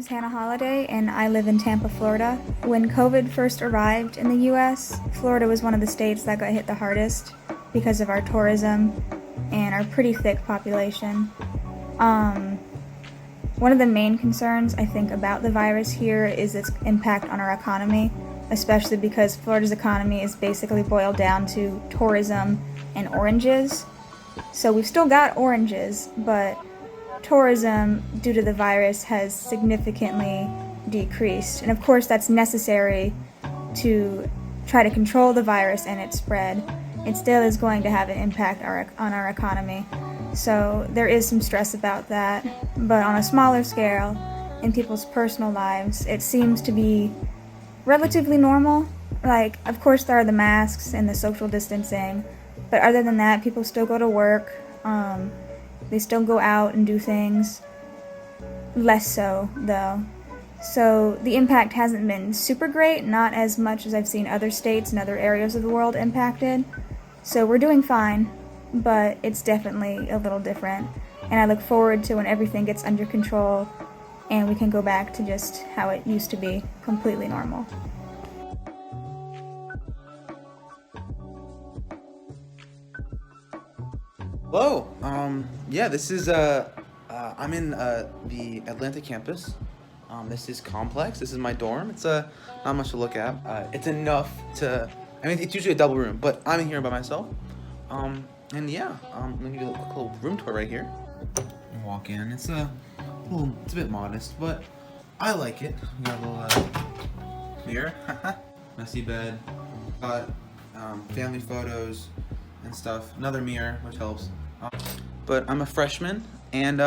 is Hannah Holiday, and I live in Tampa, Florida. When COVID first arrived in the US, Florida was one of the states that got hit the hardest because of our tourism and our pretty thick population. One of the main concerns, I think, about the virus here is its impact on our economy, especially because Florida's economy is basically boiled down to tourism and oranges. So we've still got oranges, but tourism, due to the virus, has significantly decreased. And of course, that's necessary to try to control the virus and its spread. It still is going to have an impact on our economy. So there is some stress about that. But on a smaller scale, in people's personal lives, it seems to be relatively normal. Like, of course, there are the masks and the social distancing, but other than that, people still go to work. They still go out and do things. Less so, though. So the impact hasn't been super great, not as much as I've seen other states and other areas of the world impacted. So we're doing fine, but it's definitely a little different. And I look forward to when everything gets under control and we can go back to just how it used to be, completely normal. Hello. Yeah, this is I'm in the Atlanta campus. This is complex. This is my dorm. It's not much to look at. It's enough to. I mean, it's usually a double room, but I'm in here by myself. And yeah, let me give you a quick little room tour right here. Walk in. It's a bit modest, but I like it. We got a little mirror, messy bed, got family photos and stuff. Another mirror, which helps. But I'm a freshman, and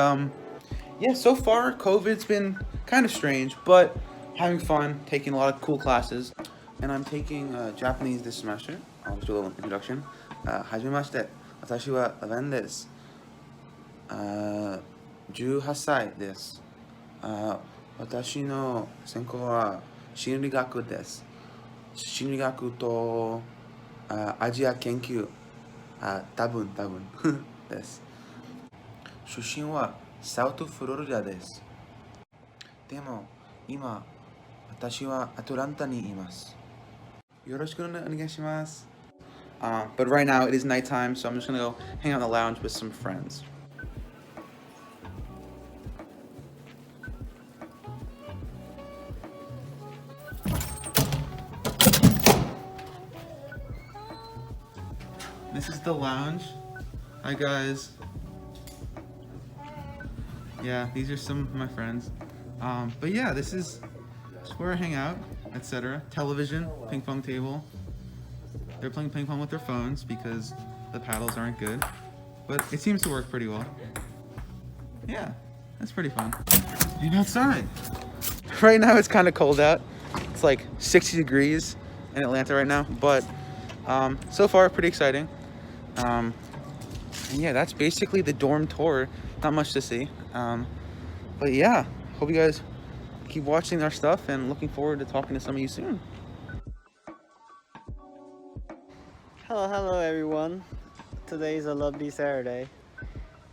yeah, so far COVID's been kind of strange, but having fun, taking a lot of cool classes. And I'm taking Japanese this semester. I'll just do a little introduction. はじめまして。私はラベンです。18歳です。私の専攻は心理学です。心理学とアジア研究、多分です。出身はサウトフロリダです。でも今私はアトランタにいます。よろしくお願いします。But right now it is nighttime, so I'm just gonna go hang out in the lounge with some friends. This is the lounge. Hi guys. Yeah, these are some of my friends. But yeah, this is where I hang out, etc. Television, ping pong table. They're playing ping pong with their phones because the paddles aren't good, but it seems to work pretty well. Yeah, that's pretty fun. And outside. Right now it's kind of cold out. It's like 60 degrees in Atlanta right now, but so far pretty exciting. And yeah, that's basically the dorm tour. Not much to see. But yeah, hope you guys keep watching our stuff and looking forward to talking to some of you soon. Hello everyone. Today is a lovely Saturday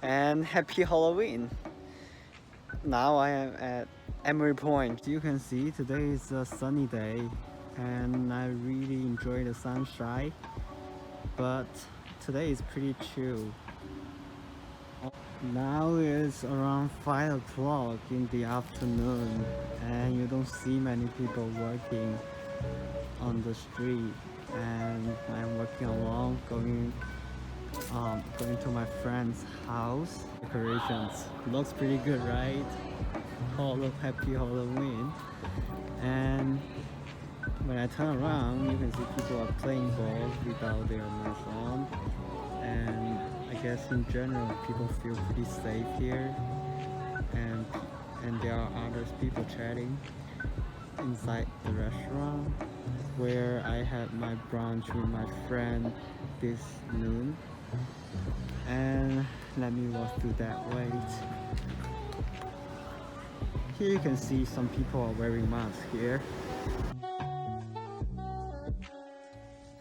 and happy Halloween. Now I am at Emery Point. You can see today is a sunny day and I really enjoy the sunshine, but today is pretty chill. Now it's around 5 o'clock in the afternoon and you don't see many people working on the street, and I'm walking along going to my friend's house. Decorations looks pretty good, right? Happy Halloween. And when I turn around, you can see people are playing ball without their masks on, and I guess in general people feel pretty safe here, and there are other people chatting inside the restaurant where I had my brunch with my friend this noon. And let me walk through that way. Here you can see some people are wearing masks here.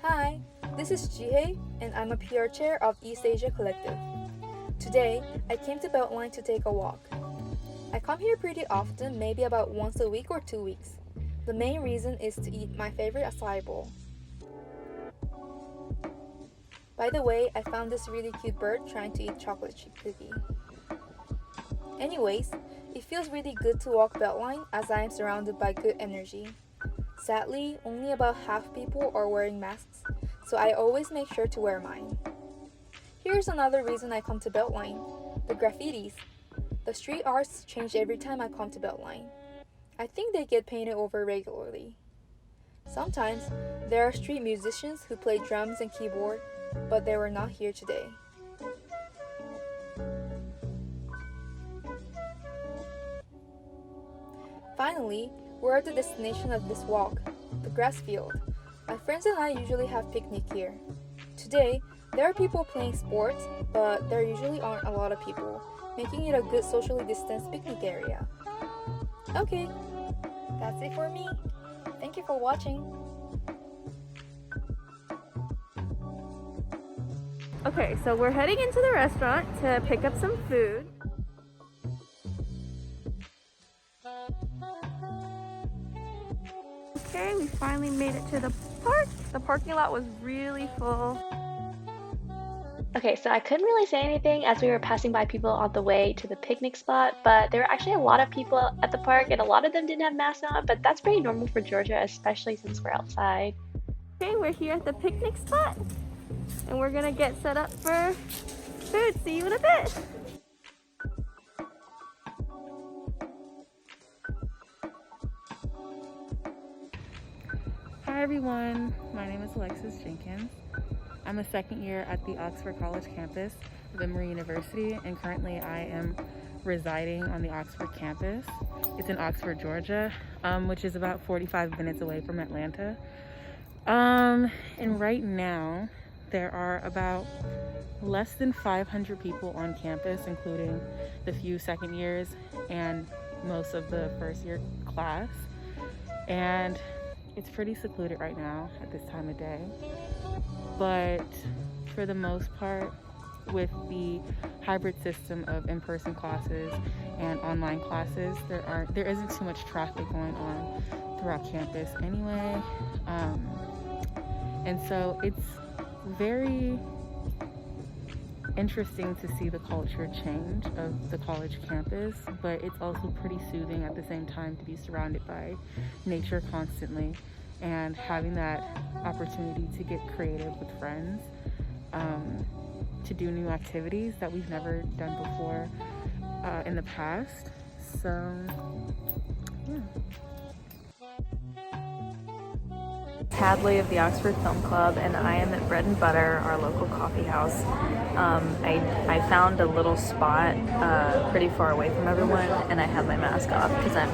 Hi, this is Jihei, and I'm a PR chair of East Asia Collective. Today, I came to Beltline to take a walk. I come here pretty often, maybe about once a week or 2 weeks. The main reason is to eat my favorite acai bowl. By the way, I found this really cute bird trying to eat chocolate chip cookie. Anyways, it feels really good to walk Beltline as I am surrounded by good energy. Sadly, only about half people are wearing masks, so I always make sure to wear mine. Here's another reason I come to Beltline: the graffitis. The street arts change every time I come to Beltline. I think they get painted over regularly. Sometimes there are street musicians who play drums and keyboard, but they were not here today. Finally, we're at the destination of this walk, the grass field. My friends and I usually have picnic here. Today, there are people playing sports, but there usually aren't a lot of people, making it a good socially distanced picnic area. Okay, that's it for me. Thank you for watching. Okay, so we're heading into the restaurant to pick up some food. Okay, we finally made it to the park. The parking lot was really full. Okay, so I couldn't really say anything as we were passing by people on the way to the picnic spot, but there were actually a lot of people at the park and a lot of them didn't have masks on, but that's pretty normal for Georgia, especially since we're outside. Okay, we're here at the picnic spot and we're gonna get set up for food. See you in a bit. Hi everyone, my name is Alexis Jenkins. I'm a second year at the Oxford College campus of Emory University, and currently I am residing on the Oxford campus. It's in Oxford, Georgia, which is about 45 minutes away from Atlanta. And right now there are about less than 500 people on campus, including the few second years and most of the first year class. And it's pretty secluded right now at this time of day. But for the most part, with the hybrid system of in-person classes and online classes, there isn't too much traffic going on throughout campus anyway. And so it's very interesting to see the culture change of the college campus, but it's also pretty soothing at the same time to be surrounded by nature constantly and having that opportunity to get creative with friends, to do new activities that we've never done before in the past. So, yeah. Hadley of the Oxford Film Club, and I am at Bread and Butter, our local coffee house. I found a little spot pretty far away from everyone, and I have my mask off because I'm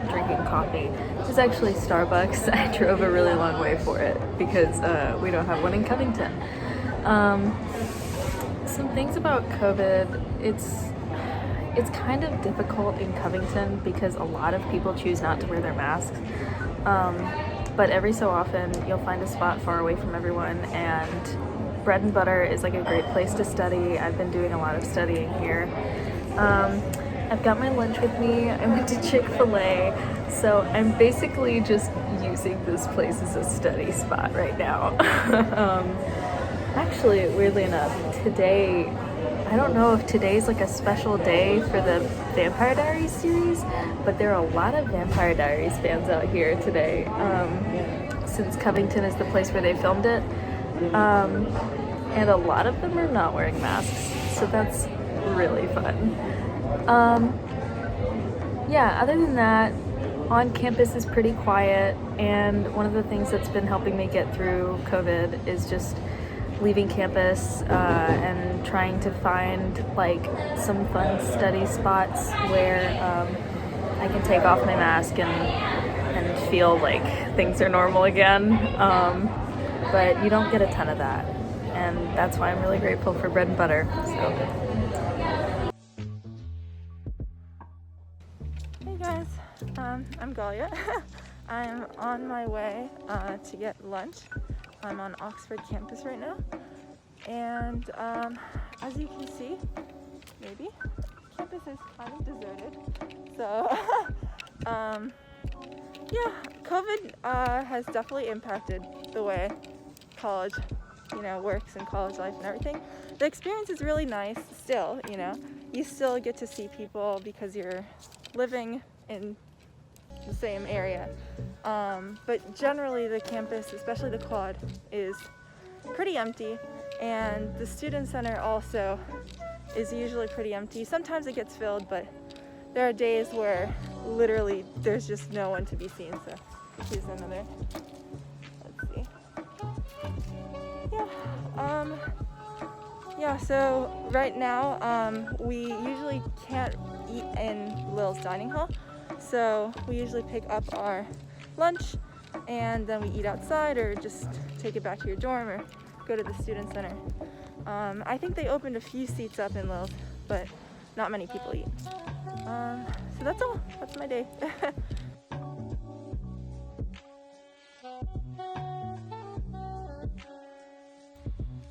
drinking coffee. This is actually Starbucks. I drove a really long way for it because we don't have one in Covington. Some things about COVID, it's kind of difficult in Covington because a lot of people choose not to wear their masks. But every so often you'll find a spot far away from everyone, and Bread and Butter is like a great place to study. I've been doing a lot of studying here. I've got my lunch with me. I went to Chick-fil-A, so I'm basically just using this place as a study spot right now. Actually, weirdly enough, today, I don't know if today's like a special day for the Vampire Diaries series, but there are a lot of Vampire Diaries fans out here today, since Covington is the place where they filmed it. And a lot of them are not wearing masks, so that's really fun. Yeah, other than that, on campus is pretty quiet, and one of the things that's been helping me get through COVID is just leaving campus and trying to find like some fun study spots where I can take off my mask and feel like things are normal again. But you don't get a ton of that, and that's why I'm really grateful for Bread and Butter. So. Hey guys, I'm Galia. I'm on my way to get lunch. I'm on Oxford campus right now, and as you can see, maybe, campus campus is kind of deserted. So, yeah, COVID has definitely impacted the way college, works and college life and everything. The experience is really nice still, You still get to see people because you're living in the same area. But generally the campus, especially the quad, is pretty empty, and the student center also is usually pretty empty. Sometimes it gets filled, but there are days where literally there's just no one to be seen. So here's another. Let's see. Yeah, so right now we usually can't eat in Lil's dining hall. So we usually pick up our lunch and then we eat outside or just take it back to your dorm or go to the student center. I think they opened a few seats up in Lil's, but not many people eat. So that's all. That's my day.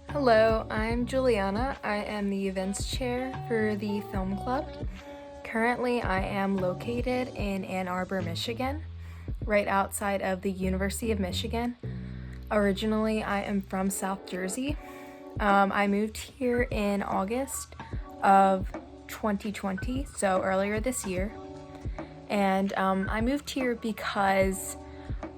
Hello, I'm Juliana. I am the events chair for the film club. Currently, I am located in Ann Arbor, Michigan, right outside of the University of Michigan. Originally, I am from South Jersey. I moved here in August of 2020, so earlier this year. And I moved here because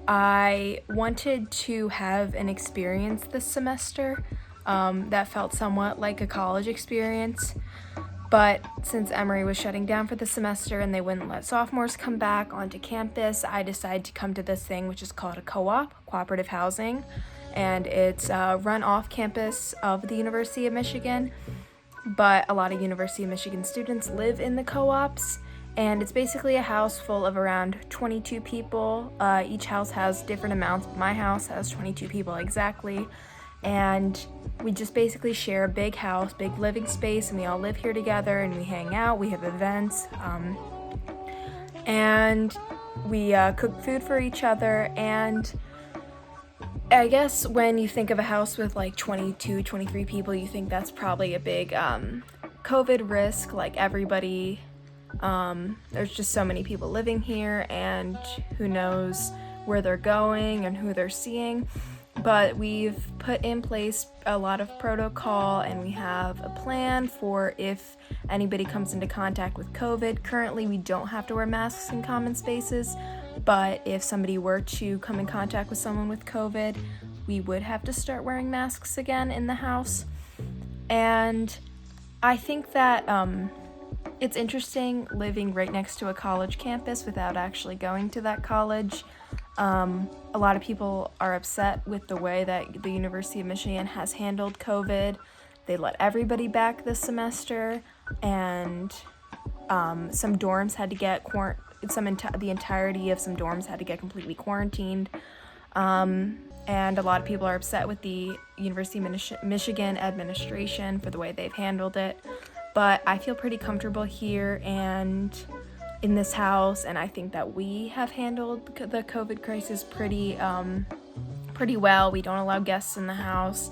I wanted to have an experience this semester that felt somewhat like a college experience. But since Emory was shutting down for the semester and they wouldn't let sophomores come back onto campus, I decided to come to this thing, which is called a co-op, cooperative housing. And it's run off campus of the University of Michigan. But a lot of University of Michigan students live in the co-ops. And it's basically a house full of around 22 people. Each house has different amounts. My house has 22 people exactly. And we just basically share a big house, big living space, and we all live here together and we hang out, we have events, and we cook food for each other. And I guess when you think of a house with like 22, 23 people, you think that's probably a big COVID risk, like everybody, there's just so many people living here and who knows where they're going and who they're seeing. But we've put in place a lot of protocol and we have a plan for if anybody comes into contact with COVID. Currently, we don't have to wear masks in common spaces, but if somebody were to come in contact with someone with COVID, we would have to start wearing masks again in the house. And I think that it's interesting living right next to a college campus without actually going to that college. A lot of people are upset with the way that the University of Michigan has handled COVID. They let everybody back this semester, and some dorms had to get the entirety of some dorms had to get completely quarantined. And a lot of people are upset with the University of Michigan administration for the way they've handled it. But I feel pretty comfortable here and in this house, and I think that we have handled the COVID crisis pretty well. We don't allow guests in the house,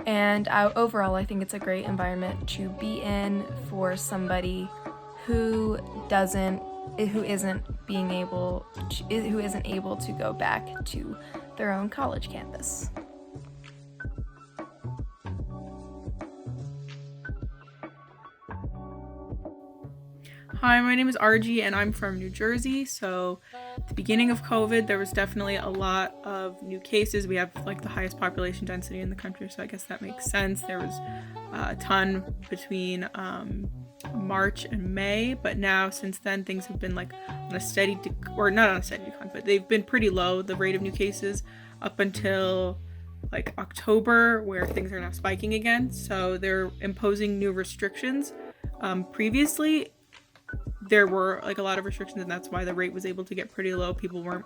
and overall I think it's a great environment to be in for somebody who isn't able to go back to their own college campus. Hi, my name is RG and I'm from New Jersey. So at the beginning of COVID, there was definitely a lot of new cases. We have like the highest population density in the country, so I guess that makes sense. There was a ton between March and May, but now since then things have been like on a steady not on a steady decline, but they've been pretty low, the rate of new cases, up until like October, where things are now spiking again. So they're imposing new restrictions. Previously there were like a lot of restrictions, and that's why the rate was able to get pretty low. People weren't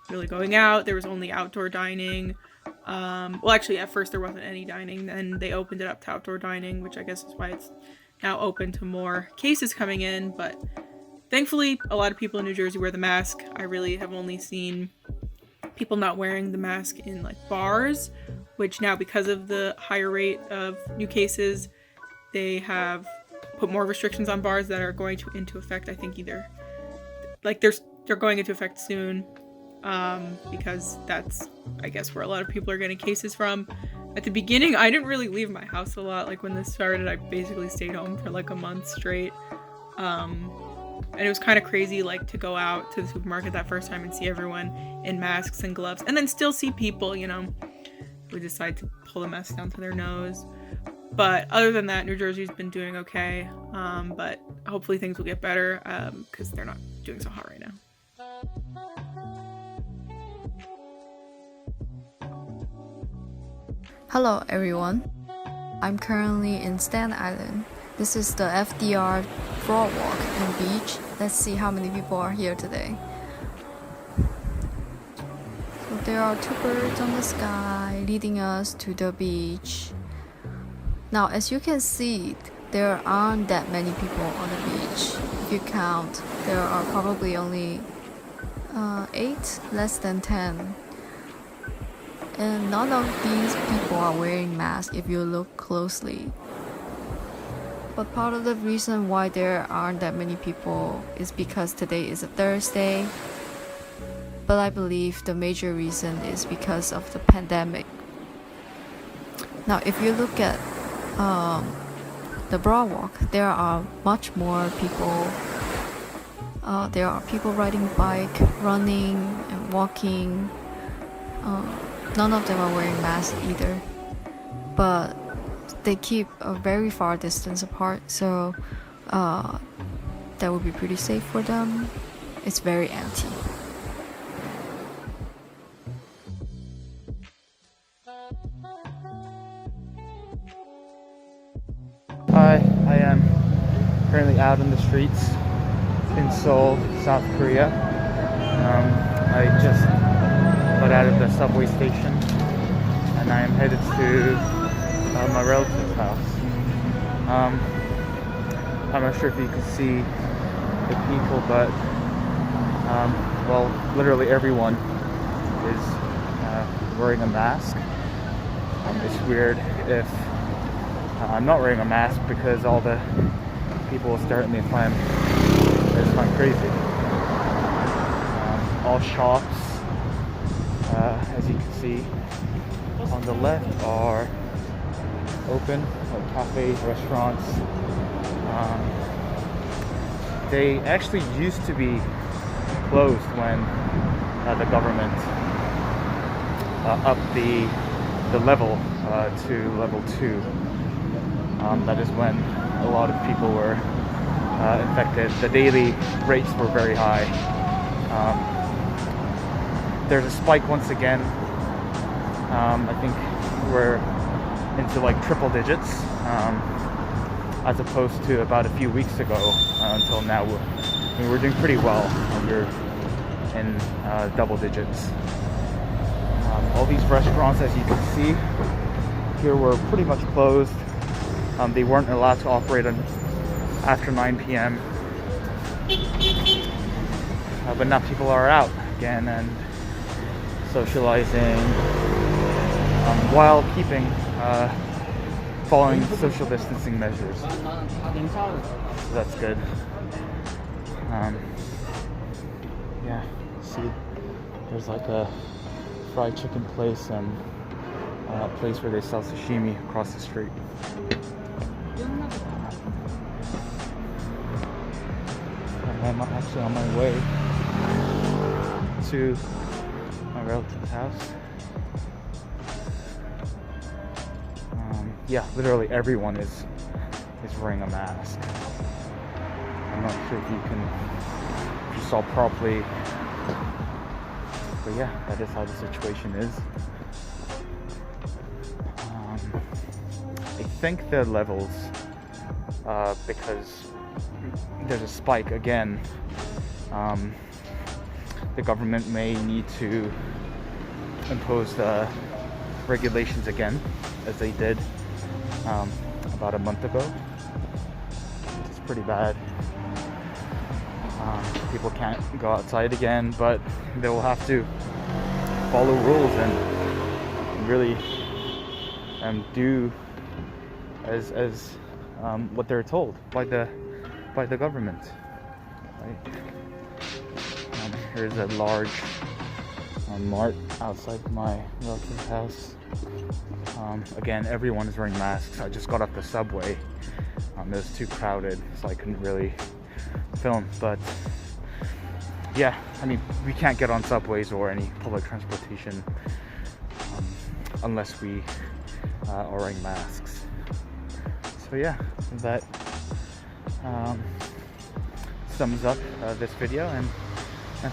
really going out. There was only outdoor dining. Well, actually at first there wasn't any dining, then they opened it up to outdoor dining, which I guess is why it's now open to more cases coming in. But thankfully a lot of people in New Jersey wear the mask. I really have only seen people not wearing the mask in like bars, which now because of the higher rate of new cases, they have put more restrictions on bars that are going into effect. I think either like they're going into effect soon, because that's, I guess, where a lot of people are getting cases from. At the beginning, I didn't really leave my house a lot. Like when this started, I basically stayed home for like a month straight. And it was kind of crazy, like, to go out to the supermarket that first time and see everyone in masks and gloves, and then still see people, you know, who decide to pull the mask down to their nose. But other than that, New Jersey's been doing okay. But hopefully things will get better, because they're not doing so hot right now. Hello everyone, I'm currently in Staten Island. This is the FDR Boardwalk and beach. Let's see how many people are here today. So there are two birds on the sky leading us to the beach. Now as you can see, there aren't that many people on the beach. If you count, there are probably only 8, less than 10. And none of these people are wearing masks if you look closely. But part of the reason why there aren't that many people is because today is a Thursday. But I believe the major reason is because of the pandemic. Now if you look at the Boardwalk, there are much more people. There are people riding bike, running and walking. None of them are wearing masks either, but they keep a very far distance apart, so that would be pretty safe for them. It's very empty. Hi, I am currently out in the streets in Seoul, South Korea. I just got out of the subway station and I am headed to my relative's house. I'm not sure if you can see the people, but well, literally everyone is wearing a mask. It's weird if I'm not wearing a mask because all the people will stare at me if I'm crazy. All shops, as you can see on the left, are open, like cafes, restaurants. They actually used to be closed when the government upped the level to level 2. That is when a lot of people were infected. The daily rates were very high. There's a spike once again. I think we're into like triple digits, as opposed to about a few weeks ago. Until now, we're doing pretty well. We're in double digits. All these restaurants, as you can see here, were pretty much closed. They weren't allowed to operate after 9 p.m. But now people are out again and socializing, while following social distancing measures. So that's good. Yeah, see, there's like a fried chicken place and a place where they sell sashimi across the street. I'm actually on my way to my relative's house. Yeah, literally everyone is wearing a mask. I'm not sure if you saw properly, but yeah, that is how the situation is. I think the levels, because there's a spike again, the government may need to impose the regulations again, as they did about a month ago. It's pretty bad. People can't go outside again, but they will have to follow rules and really do as what they're told by the government. Right? Here's a large mart outside my relative's house. Again, everyone is wearing masks. I just got off the subway. It was too crowded, so I couldn't really film. But yeah, I mean, we can't get on subways or any public transportation unless we are wearing masks. So yeah, that sums up this video, and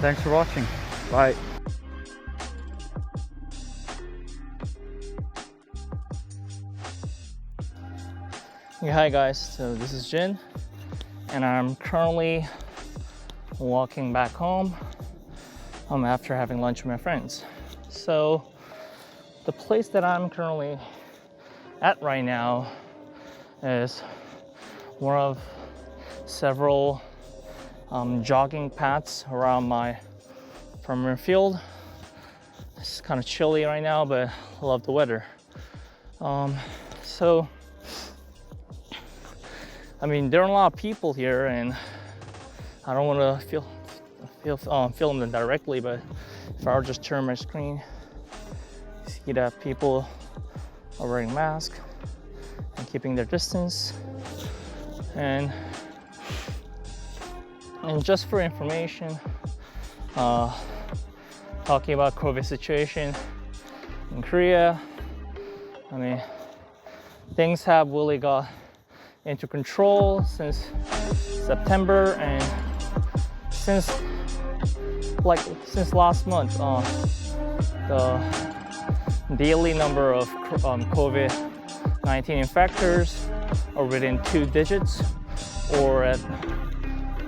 thanks for watching. Bye. Yeah, hi guys, so this is Jin, and I'm currently walking back home after having lunch with my friends. So the place that I'm currently at right now is one of several jogging paths around my primary field. It's kind of chilly right now, but I love the weather. So I mean, there are a lot of people here, and I don't want to film them directly, but if I were just turn my screen, you see that people are wearing masks and keeping their distance. And just for information, talking about COVID situation in Korea, I mean, things have really got into control since September, and since last month, the daily number of COVID-19 infectors are within 2 digits, or at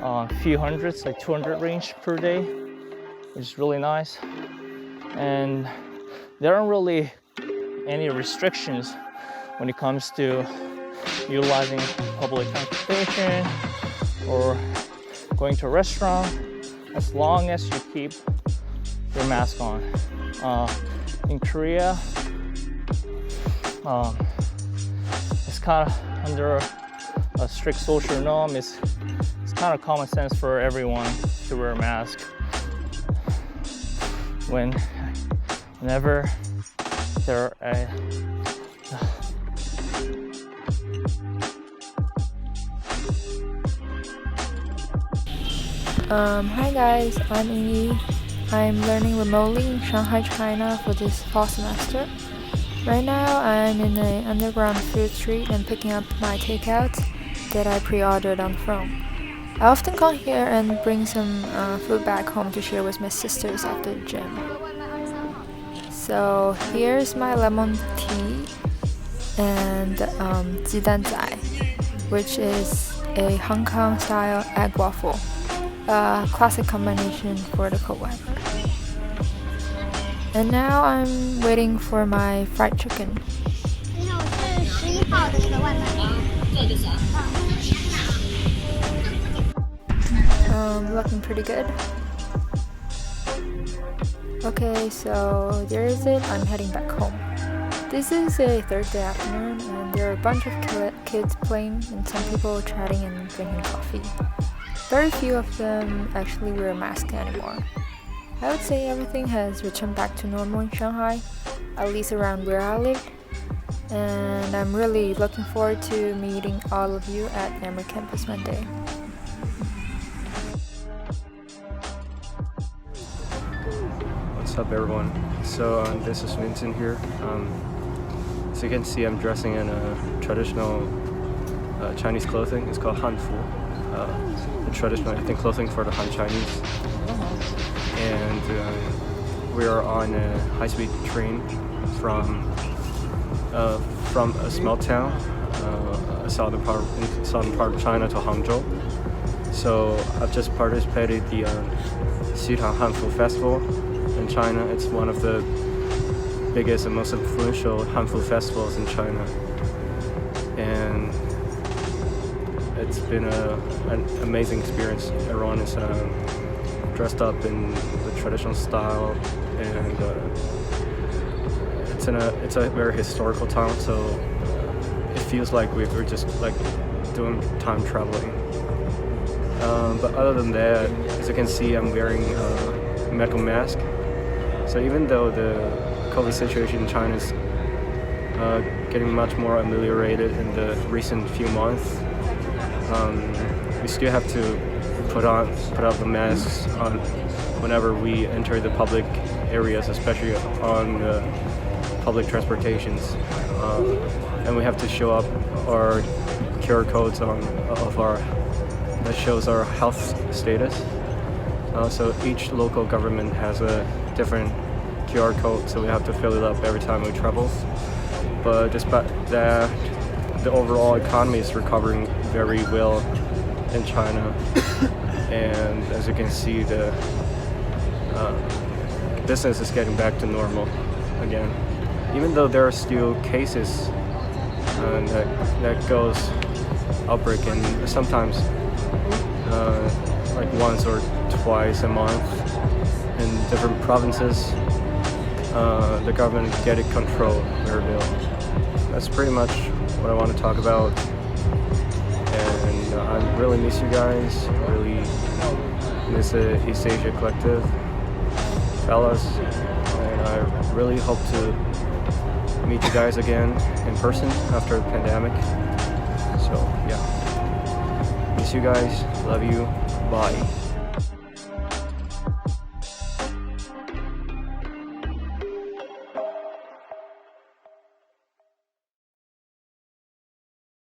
a few hundreds, like 200 range per day, which is really nice. And there aren't really any restrictions when it comes to utilizing public transportation or going to a restaurant, as long as you keep your mask on. In Korea, it's kind of under a strict social norm. It's kind of common sense for everyone to wear a mask whenever there are Hi guys, I'm Yi. I'm learning remotely in Shanghai, China for this fall semester. Right now, I'm in an underground food street and picking up my takeouts that I pre-ordered on the phone. I often come here and bring some food back home to share with my sisters after the gym. So here's my lemon tea and jidan zai, which is a Hong Kong style egg waffle. Classic combination for the cold weather. And now I'm waiting for my fried chicken. Looking pretty good. Okay, so there is it. I'm heading back home. This is a Thursday afternoon, and there are a bunch of kids playing and some people chatting and drinking coffee. Very few of them actually wear a mask anymore. I would say everything has returned back to normal in Shanghai, at least around where I live. And I'm really looking forward to meeting all of you at Emory campus one day. What's up everyone? So this is Vincent here. So you can see I'm dressing in a traditional Chinese clothing. It's called Hanfu. The traditional, I think, clothing for the Han Chinese. And we are on a high-speed train from a small town, southern part of China, to Hangzhou. So I've just participated in the Xitang Hanfu Festival in China. It's one of the biggest and most influential Hanfu festivals in China, and it's been an amazing experience. Everyone is dressed up in the traditional style, and it's a very historical town, so it feels like we're just like doing time traveling. But other than that, as you can see, I'm wearing a medical mask. So even though the COVID situation in China is getting much more ameliorated in the recent few months, we still have to put up the masks on whenever we enter the public areas, especially on the public transportations, and we have to show up our QR codes that shows our health status. So each local government has a different QR code, so we have to fill it up every time we travel. But despite that, the overall economy is recovering very well in China, and as you can see, the business is getting back to normal again. Even though there are still cases that goes outbreak, and sometimes like once or twice a month in different provinces, the government get it controlled very well. That's pretty much what I want to talk about, and I really miss you guys, really miss the East Asia Collective fellas, and I really hope to meet you guys again in person after the pandemic. So yeah, miss you guys, love you, bye.